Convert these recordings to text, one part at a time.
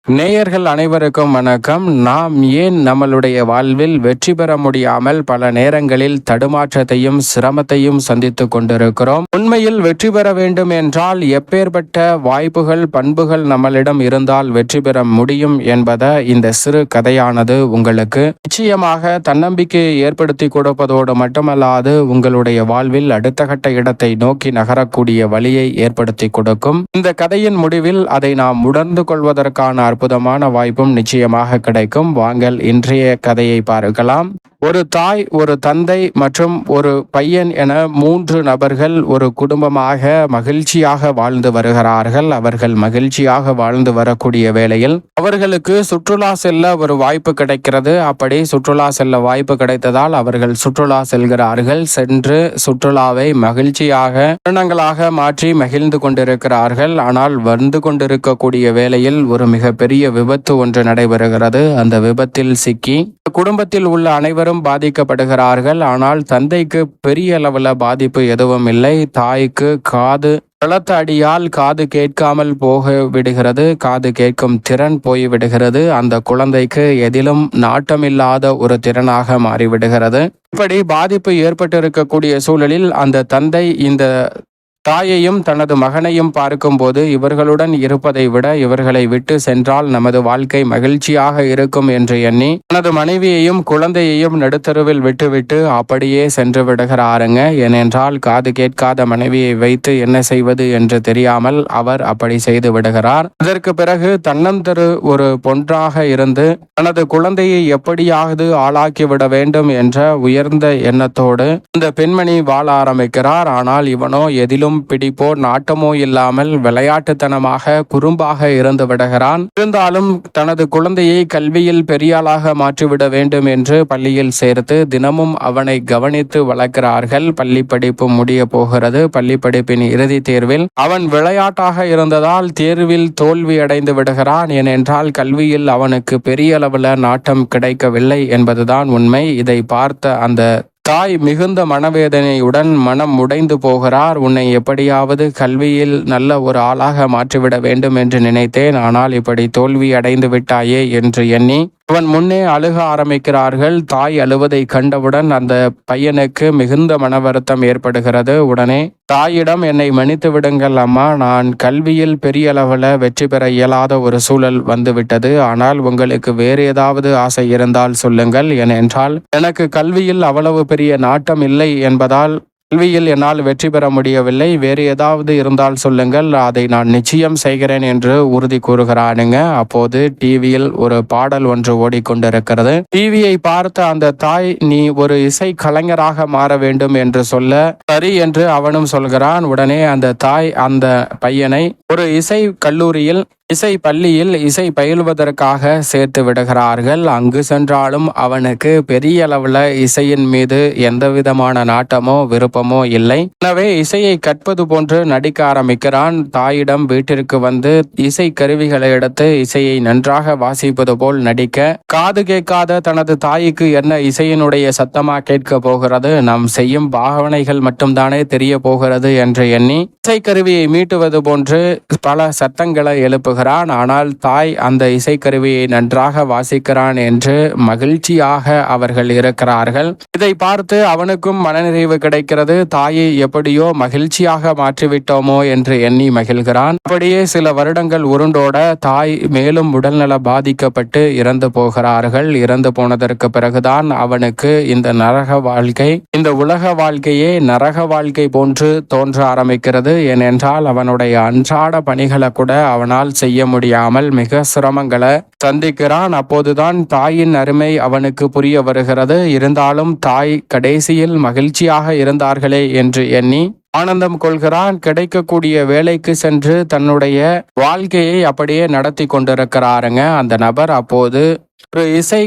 நேயர்கள் அனைவருக்கும் வணக்கம். நாம் ஏன் நம்மளுடைய வாழ்வில் வெற்றி பெற முடியாமல் பல நேரங்களில் தடுமாற்றத்தையும் சிரமத்தையும் சந்தித்து கொண்டிருக்கிறோம்? உண்மையில் வெற்றி பெற வேண்டும் என்றால் எப்பேற்பட்ட வாய்ப்புகள் பண்புகள் நம்மளிடம் இருந்தால் வெற்றி பெற முடியும் என்பதை இந்த சிறு கதையானது உங்களுக்கு நிச்சயமாக தன்னம்பிக்கையை ஏற்படுத்தி கொடுப்பதோடு மட்டுமல்லாது உங்களுடைய வாழ்வில் அடுத்த கட்ட இடத்தை நோக்கி நகரக்கூடிய வழியை ஏற்படுத்தி கொடுக்கும். இந்த கதையின் முடிவில் அதை நாம் உணர்ந்து கொள்வதற்கான அற்புதமான வாய்ப்பும் நிச்சயமாக கிடைக்கும். வாங்கள் இன்றைய கதையை பார்க்கலாம். ஒரு தாய், ஒரு தந்தை மற்றும் ஒரு பையன் என 3 நபர்கள் ஒரு குடும்பமாக மகிழ்ச்சியாக வாழ்ந்து வருகிறார்கள். அவர்கள் மகிழ்ச்சியாக வாழ்ந்து வரக்கூடிய வேளையில் அவர்களுக்கு சுற்றுலா செல்ல ஒரு வாய்ப்பு கிடைக்கிறது. அப்படி சுற்றுலா செல்ல வாய்ப்பு கிடைத்ததால் அவர்கள் சுற்றுலா செல்கிறார்கள். சென்று சுற்றுலாவை மகிழ்ச்சியாக தருணங்களாக மாற்றி மகிழ்ந்து கொண்டிருக்கிறார்கள். ஆனால் வந்து கொண்டிருக்கக்கூடிய வேளையில் ஒரு மிகப்பெரிய விபத்து ஒன்று நடைபெறுகிறது. அந்த விபத்தில் சிக்கி குடும்பத்தில் உள்ள அனைவரும் பாதிக்கப்படுகிறார்கள். ஆனால் தந்தைக்கு பெரிய அளவில் பாதிப்பு எதுவும் இல்லை. தாய்க்கு பலத்த அடியால் காது கேட்காமல் போக விடுகிறது. காது கேட்கும் திறன் போய்விடுகிறது. அந்த குழந்தைக்கு எதிலும் நாட்டமில்லாத ஒரு திறனாக மாறிவிடுகிறது. இப்படி பாதிப்பு ஏற்பட்டிருக்கக்கூடிய சூழலில் அந்த தந்தை இந்த தாயையும் தனது மகனையும் பார்க்கும்போது இவர்களுடன் இருப்பதை விட இவர்களை விட்டு சென்றால் நமது வாழ்க்கை மகிழ்ச்சியாக இருக்கும் என்று எண்ணி தனது மனைவியையும் குழந்தையையும் நடுத்தருவில் விட்டுவிட்டு அப்படியே சென்று விடுகிறாருங்க. ஏனென்றால் காது கேட்காத மனைவியை வைத்து என்ன செய்வது என்று தெரியாமல் அவர் அப்படி செய்து விடுகிறார். அதற்கு பிறகு தன்னந்தரு ஒரு பொன்றாக இருந்து தனது குழந்தையை எப்படியாவது ஆளாக்கிவிட வேண்டும் என்ற உயர்ந்த எண்ணத்தோடு இந்த பெண்மணி வாழ ஆரம்பிக்கிறார். ஆனால் இவனோ எதிலும் பிடிப்போ நாட்டமோ இல்லாமல் விளையாட்டுத்தனமாக குறும்பாக இருந்து விடுகிறான். இருந்தாலும் தனது குழந்தையை கல்வியில் பெரியாளாக மாற்றிவிட வேண்டும் என்று பள்ளியில் சேர்த்து தினமும் அவனை கவனித்து வளர்க்கிறார்கள். பள்ளி படிப்பு முடிய போகிறது. பள்ளி படிப்பின் இறுதி தேர்வில் அவன் விளையாட்டாக இருந்ததால் தேர்வில் தோல்வி அடைந்து விடுகிறான். ஏனென்றால் கல்வியில் அவனுக்கு பெரிய அளவில் நாட்டம் கிடைக்கவில்லை என்பதுதான் உண்மை. இதை பார்த்த அந்த தாய் மிகுந்த மனவேதனையுடன் மனம் உடைந்து போகிறார். உன்னை எப்படியாவது கல்வியில் நல்ல ஒரு ஆளாக மாற்றிவிட வேண்டும் என்று நினைத்தேன். ஆனால் இப்படி தோல்வி அடைந்து விட்டாயே என்று எண்ணி அவன் முன்னே அழுக ஆரம்பிக்கிறார்கள். தாய் அழுவதை கண்டவுடன் அந்த பையனுக்கு மிகுந்த மன வருத்தம் ஏற்படுகிறது. உடனே தாயிடம் என்னை மன்னித்து விடுங்கள் அம்மா, நான் கல்வியில் பெரிய அளவில் வெற்றி பெற இயலாத ஒரு சூழல் வந்துவிட்டது. ஆனால் உங்களுக்கு வேறு ஏதாவது ஆசை இருந்தால் சொல்லுங்கள். ஏனென்றால் எனக்கு கல்வியில் அவ்வளவு பெரிய நாட்டம் இல்லை என்பதால் கல்வியில் என்னால் வெற்றி பெற முடியவில்லை. வேறு ஏதாவது இருந்தால் சொல்லுங்கள், அதை நான் நிச்சயம் செய்கிறேன் என்று உறுதி கூறுகிறானுங்க. அப்போது டிவியில் ஒரு பாடல் ஒன்று ஓடிக்கொண்டிருக்கிறது. டிவியை பார்த்த அந்த தாய், நீ ஒரு இசை கலைஞராக மாற வேண்டும் என்று சொல்ல சரி என்று அவனும் சொல்கிறான். உடனே அந்த தாய் அந்த பையனை ஒரு இசை கல்லூரியில் இசை பள்ளியில் இசை பயில்வதற்காக சேர்த்து விடுகிறார்கள். அங்கு சென்றாலும் அவனுக்கு பெரிய அளவில் இசையின் மீது எந்த விதமான நாட்டமோ விருப்பமோ இல்லை. எனவே இசையை கற்பது போன்று நடிக்க ஆரம்பிக்கிறான். தாயிடம் வீட்டிற்கு வந்து இசை கருவிகளை எடுத்து இசையை நன்றாக வாசிப்பது போல் நடிக்க காது கேட்காத தனது தாய்க்கு என்ன இசையினுடைய சத்தமா கேட்க போகிறது, நாம் செய்யும் பாவனைகள் மட்டும்தானே தெரிய போகிறது என்று எண்ணி இசைக்கருவியை மீட்டுவது போன்று பல சத்தங்களை எழுப்புகிறார். ஆனால் தாய் அந்த இசைக்கருவியை நன்றாக வாசிக்கிறான் என்று மகிழ்ச்சியாக அவர்கள் இருக்கிறார்கள். இதை பார்த்து அவனுக்கும் மனநிறைவு கிடைக்கிறது. தாயை எப்படியோ மகிழ்ச்சியாக மாற்றிவிட்டோமோ என்று எண்ணி மகிழ்கிறான். அப்படியே சில வருடங்கள் உருண்டோட தாய் மேலும் உடல்நல பாதிக்கப்பட்டு இறந்து போகிறார்கள். இறந்து போனதற்கு பிறகுதான் அவனுக்கு இந்த நரக வாழ்க்கை, இந்த உலக வாழ்க்கையே நரக வாழ்க்கை போன்று தோன்ற ஆரம்பிக்கிறது. ஏனென்றால் அவனுடைய அன்றாட பணிகளை கூட அவனால் செய்ய முடியாமல் மிக சிரமங்களை சந்திக்கிறான். அப்போதுதான் தாயின் அருமை அவனுக்கு புரிய வருகிறது. இருந்தாலும் தாய் கடைசியில் மகிழ்ச்சியாக இருந்தார்களே என்று எண்ணி ஆனந்தம் கொள்கிறான். கிடைக்கக்கூடிய வேலைக்கு சென்று தன்னுடைய வாழ்க்கையை அப்படியே நடத்தி கொண்டிருக்கிறாருங்க அந்த நபர். அப்போது ஒரு இசை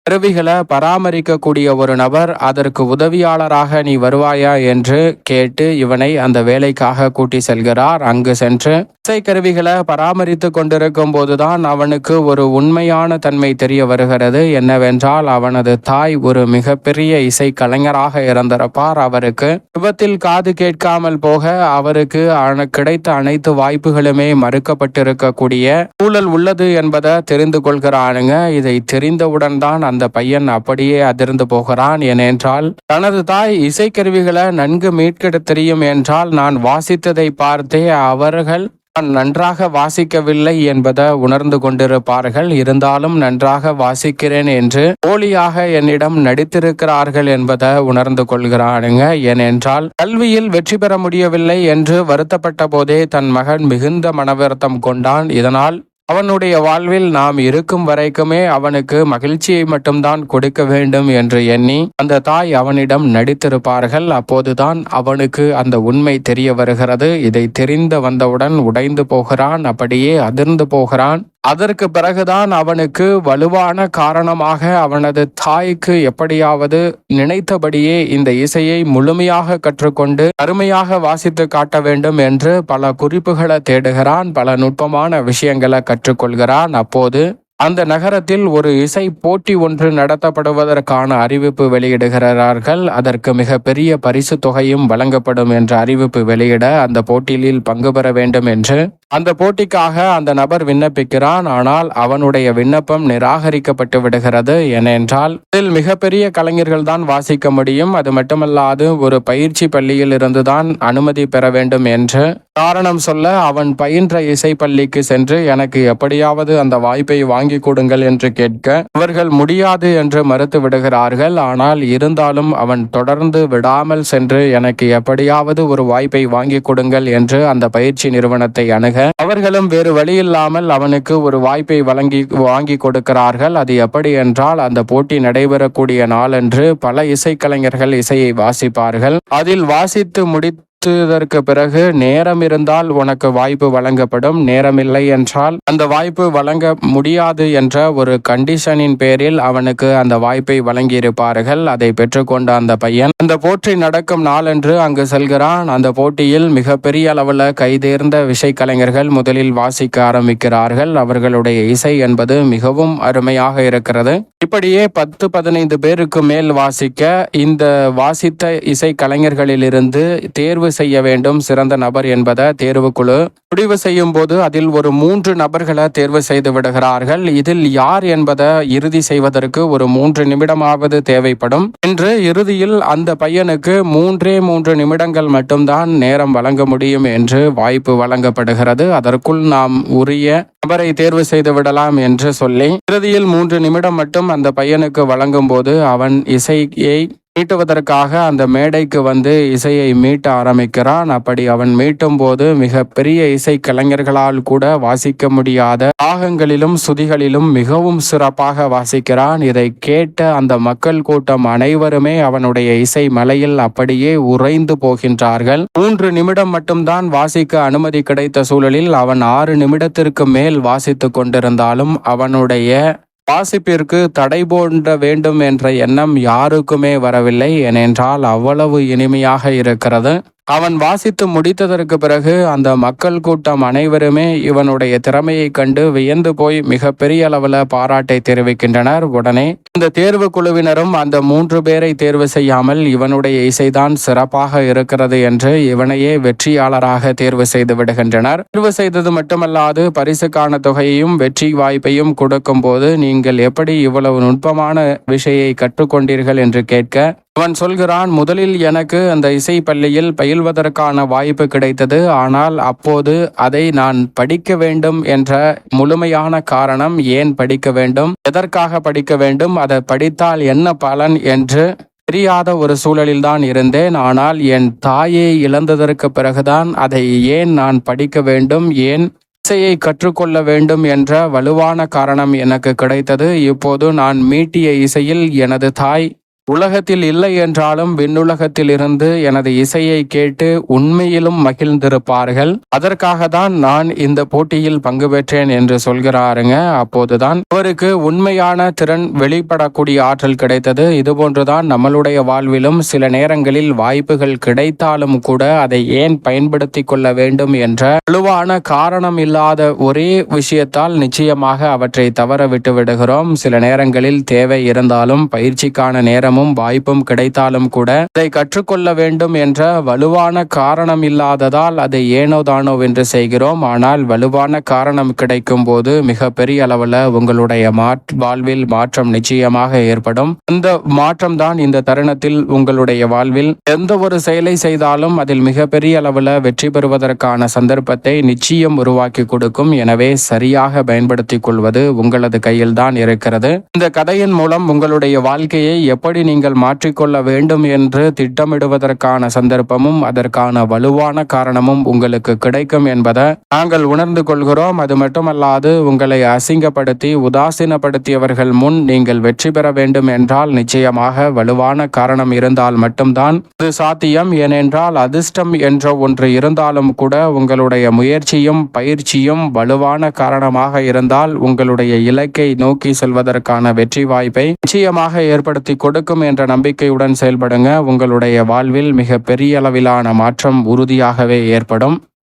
கருவிகளை பராமரிக்கக்கூடிய ஒரு நபர் அதற்கு உதவியாளராக நீ வருவாயா என்று கேட்டு இவனை அந்த வேலைக்காக கூட்டி செல்கிறார். அங்கு சென்று இசைக்கருவிகளை பராமரித்து கொண்டிருக்கும் போதுதான் அவனுக்கு ஒரு உண்மையான தன்மை தெரிய வருகிறது. என்னவென்றால் அவனது தாய் ஒரு மிகப்பெரிய இசை கலைஞராக இருந்திருப்பார். அவருக்கு விபத்தில் காது கேட்காமல் போக அவருக்கு கிடைத்த அனைத்து வாய்ப்புகளுமே மறுக்கப்பட்டிருக்கக்கூடிய சூழல் உள்ளது என்பதை தெரிந்து கொள்கிறானுங்க. இதை தெரிந்தவுடன் தான் அந்த பையன் அப்படியே அதிர்ந்து போகிறான். ஏனென்றால் தனது தாய் இசைக்கருவிகளை நன்கு மீட்கிட தெரியும் என்றால் நான் வாசித்ததை பார்த்தே அவர்கள் நான் நன்றாக வாசிக்கவில்லை என்பதை உணர்ந்து கொண்டிருப்பார்கள். இருந்தாலும் நன்றாக வாசிக்கிறேன் என்று போலியாக என்னிடம் நடித்திருக்கிறார்கள் என்பதை உணர்ந்து கொள்கிறானுங்க. ஏனென்றால் கல்வியில் வெற்றி பெற முடியவில்லை என்று வருத்தப்பட்ட போதே தன் மகன் மிகுந்த மனவருத்தம் கொண்டான். இதனால் அவனுடைய வாழ்வில் நாம் இருக்கும் வரைக்குமே அவனுக்கு மகிழ்ச்சியை மட்டும்தான் கொடுக்க வேண்டும் என்று எண்ணி அந்த தாய் அவனிடம் நடித்திருப்பார்கள். அப்போதுதான் அவனுக்கு அந்த உண்மை தெரிய வருகிறது. இதை தெரிந்து வந்தவுடன் உடைந்து போகிறான், அப்படியே அதிர்ந்து போகிறான். அதற்கு பிறகுதான் அவனுக்கு வலுவான காரணமாக அவனது தாய்க்கு எப்படியாவது நினைத்தபடியே இந்த இசையை முழுமையாக கற்றுக்கொண்டு அருமையாக வாசித்து காட்ட வேண்டும் என்று பல குறிப்புகளை தேடுகிறான், பல நுட்பமான விஷயங்களை கற்றுக்கொள்கிறான். அப்போது அந்த நகரத்தில் ஒரு இசை போட்டி ஒன்று நடத்தப்படுவதற்கான அறிவிப்பு வெளியிடுகிறார்கள். அதற்கு மிக பெரிய பரிசு தொகையும் வழங்கப்படும் என்ற அறிவிப்பு வெளியிட அந்த போட்டியில் பங்கு பெற வேண்டும் என்று அந்த போட்டிக்காக அந்த நபர் விண்ணப்பிக்கிறான். ஆனால் அவனுடைய விண்ணப்பம் நிராகரிக்கப்பட்டு விடுகிறது. ஏனென்றால் இதில் மிகப்பெரிய கலைஞர்கள் தான் வாசிக்க முடியும், அது மட்டுமல்லாது ஒரு பயிற்சி பள்ளியில் இருந்துதான் அனுமதி பெற வேண்டும் என்று காரணம் சொல்ல அவன் பயின்ற இசை பள்ளிக்கு சென்று எனக்கு எப்படியாவது அந்த வாய்ப்பை வாங்கி கொடுங்கள் என்று கேட்க அவர்கள் முடியாது என்று மறுத்து விடுகிறார்கள். ஆனால் இருந்தாலும் அவன் தொடர்ந்து விடாமல் சென்று எனக்கு எப்படியாவது ஒரு வாய்ப்பை வாங்கி கொடுங்கள் என்று அந்த பயிற்சி நிறுவனத்தை அணுக அவர்களும் வேறு வழியில்லாமல் அவனுக்கு ஒரு வாய்ப்பை வாங்கி கொடுக்கிறார்கள். அது எப்படி என்றால் அந்த போட்டி நடைபெறக்கூடிய நாளன்று பல இசைக்கலைஞர்கள் இசையை வாசிப்பார்கள். அதில் வாசித்து முடித்ததற்கு பிறகு நேரம் இருந்தால் உனக்கு வாய்ப்பு வழங்கப்படும், நேரமில்லை என்றால் அந்த வாய்ப்பு வழங்க முடியாது என்ற ஒரு கண்டிஷனின் பேரில் அவனுக்கு அந்த வாய்ப்பை வழங்கியிருப்பார்கள். அதை பெற்றுக்கொண்ட அந்த பையன் அந்த போட்டி நடக்கும் நாளன்று அங்கு செல்கிறான். அந்த போட்டியில் மிகப்பெரிய அளவில் கைதேர்ந்த இசைக்கலைஞர்கள் முதலில் வாசிக்க ஆரம்பிக்கிறார்கள். அவர்களுடைய இசை என்பது மிகவும் அருமையாக இருக்கிறது. இப்படியே 10-15 பேருக்கு மேல் வாசிக்க இந்த வாசித்த இசை கலைஞர்களிலிருந்து தேர்வு செய்ய வேண்டும் சிறந்த நபர் என்பதை தேர்வுக்குழு முடிவு செய்யும் போது அதில் ஒரு 3 நபர்களை தேர்வு செய்து விடுகிறார்கள். இதில் யார் என்பதை இறுதி செய்வதற்கு ஒரு 3 நிமிடமாவது தேவைப்படும் என்று இறுதியில் அந்த பையனுக்கு 3 நிமிடங்கள் மட்டும்தான் நேரம் வழங்க முடியும் என்று வாய்ப்பு வழங்கப்படுகிறது. அதற்குள் நாம் உரிய நபரை தேர்வு செய்து விடலாம் என்று சொல்லி இறுதியில் 3 நிமிடம் மட்டும் அந்த பையனுக்கு வழங்கும் போது அவன் இசையை மீட்டுவதற்காக அந்த மேடைக்கு வந்து இசையை மீட்ட ஆரம்பிக்கிறான். அப்படி அவன் மீட்டும் போது மிக பெரிய இசை கலைஞர்களால் கூட வாசிக்க முடியாத ராகங்களிலும் சுதிகளிலும் மிகவும் சிறப்பாக வாசிக்கிறான். இதை கேட்ட அந்த மக்கள் கூட்டம் அனைவருமே அவனுடைய இசை மலையில் அப்படியே உறைந்து போகின்றார்கள். 3 நிமிடம் மட்டும்தான் வாசிக்க அனுமதி கிடைத்த சூழலில் அவன் 6 நிமிடத்திற்கு மேல் வாசித்து கொண்டிருந்தாலும் அவனுடைய வாசிப்பிற்கு தடை போன்ற வேண்டும் என்ற எண்ணம் யாருக்குமே வரவில்லை. ஏனென்றால் அவ்வளவு இனிமையாக இருக்கிறது. அவன் வாசித்து முடித்ததற்கு பிறகு அந்த மக்கள் கூட்டம் அனைவருமே இவனுடைய திறமையை கண்டு வியந்து போய் மிக பெரிய அளவில் பாராட்டை தெரிவிக்கின்றனர். உடனே இந்த தேர்வு குழுவினரும் அந்த 3 பேரை தேர்வு செய்யாமல் இவனுடைய இசைதான் சிறப்பாக இருக்கிறது என்று இவனையே வெற்றியாளராக தேர்வு செய்து விடுகின்றனர். தேர்வு செய்தது மட்டுமல்லாது பரிசுக்கான தொகையையும் வெற்றி வாய்ப்பையும் கொடுக்கும் போது நீங்கள் எப்படி இவ்வளவு நுட்பமான விஷயை கற்றுக்கொண்டீர்கள் என்று கேட்க அவன் சொல்கிறான், முதலில் எனக்கு அந்த இசை பள்ளியில் பயில்வதற்கான வாய்ப்பு கிடைத்தது. ஆனால் அப்போது அதை நான் படிக்க வேண்டும் என்ற முழுமையான காரணம், ஏன் படிக்க வேண்டும், எதற்காக படிக்க வேண்டும், அதை படித்தால் என்ன பலன் என்று தெரியாத ஒரு சூழலில்தான் இருந்தேன். ஆனால் என் தாயை இழந்ததற்கு பிறகுதான் அதை ஏன் நான் படிக்க வேண்டும், ஏன் இசையை கற்றுக்கொள்ள வேண்டும் என்ற வலுவான காரணம் எனக்கு கிடைத்தது. இப்போது நான் மீட்டிய இசையில் எனது தாய் உலகத்தில் இல்லை என்றாலும் விண்ணுலகத்தில் இருந்து எனது இசையை கேட்டு உண்மையிலும் மகிழ்ந்திருப்பார்கள். அதற்காக தான் நான் இந்த போட்டியில் பங்கு பெற்றேன் என்று சொல்கிறாருங்க. அப்போதுதான் அவருக்கு உண்மையான திறன் வெளிப்படக்கூடிய ஆற்றல் கிடைத்தது. இதுபோன்றுதான் நம்மளுடைய வாழ்விலும் சில நேரங்களில் வாய்ப்புகள் கிடைத்தாலும் கூட அதை ஏன் பயன்படுத்தி கொள்ள வேண்டும் என்ற வலுவான காரணம் இல்லாத ஒரே விஷயத்தால் நிச்சயமாக அவற்றை தவற விட்டு விடுகிறோம். சில நேரங்களில் தேவை இருந்தாலும் பயிற்சிக்கான நேரமும் வாய்ப்பும் கிடைத்தாலும் கூட அதை கற்றுக்கொள்ள வேண்டும் என்ற வலுவான காரணம் இல்லாததால் அதை ஏனோ தானோ என்று செய்கிறோம். ஆனால் வலுவான காரணம் கிடைக்கும் போது மிக பெரிய அளவில் உங்களுடைய வாழ்வில் மாற்றம் நிச்சயமாக ஏற்படும். அந்த மாற்றம் தான் இந்த தருணத்தில் உங்களுடைய வாழ்வில் எந்த ஒரு செயலை செய்தாலும் அதில் மிகப்பெரிய அளவில் வெற்றி பெறுவதற்கான சந்தர்ப்பத்தை நிச்சயம் உருவாக்கி கொடுக்கும். எனவே சரியாக பயன்படுத்திக் கொள்வது உங்களது கையில் தான் இருக்கிறது. இந்த கதையின் மூலம் உங்களுடைய வாழ்க்கையை எப்படி நீங்கள் மாற்றிக்கொள்ள வேண்டும் என்று திட்டமிடுவதற்கான சந்தர்ப்பமும் அதற்கான வலுவான காரணமும் உங்களுக்கு கிடைக்கும் என்பதை நாங்கள் உணர்ந்து கொள்கிறோம். அது மட்டுமல்லாது உங்களை அசிங்கப்படுத்தி உதாசீனப்படுத்தியவர்கள் முன் நீங்கள் வெற்றி பெற வேண்டும் என்றால் நிச்சயமாக வலுவான காரணம் இருந்தால் மட்டும்தான் அது சாத்தியம். ஏனென்றால் அதிர்ஷ்டம் என்ற ஒன்று இருந்தாலும் கூட உங்களுடைய முயற்சியும் பயிற்சியும் வலுவான காரணமாக இருந்தால் உங்களுடைய இலக்கை நோக்கி செல்வதற்கான வெற்றி வாய்ப்பை நிச்சயமாக ஏற்படுத்தி கொடுக்கும் என்ற நம்பிக்கையுடன் செயல்படுங்க. உங்களுடைய வாழ்வில் மிக பெரிய அளவிலான மாற்றம் உறுதியாகவே ஏற்படும்.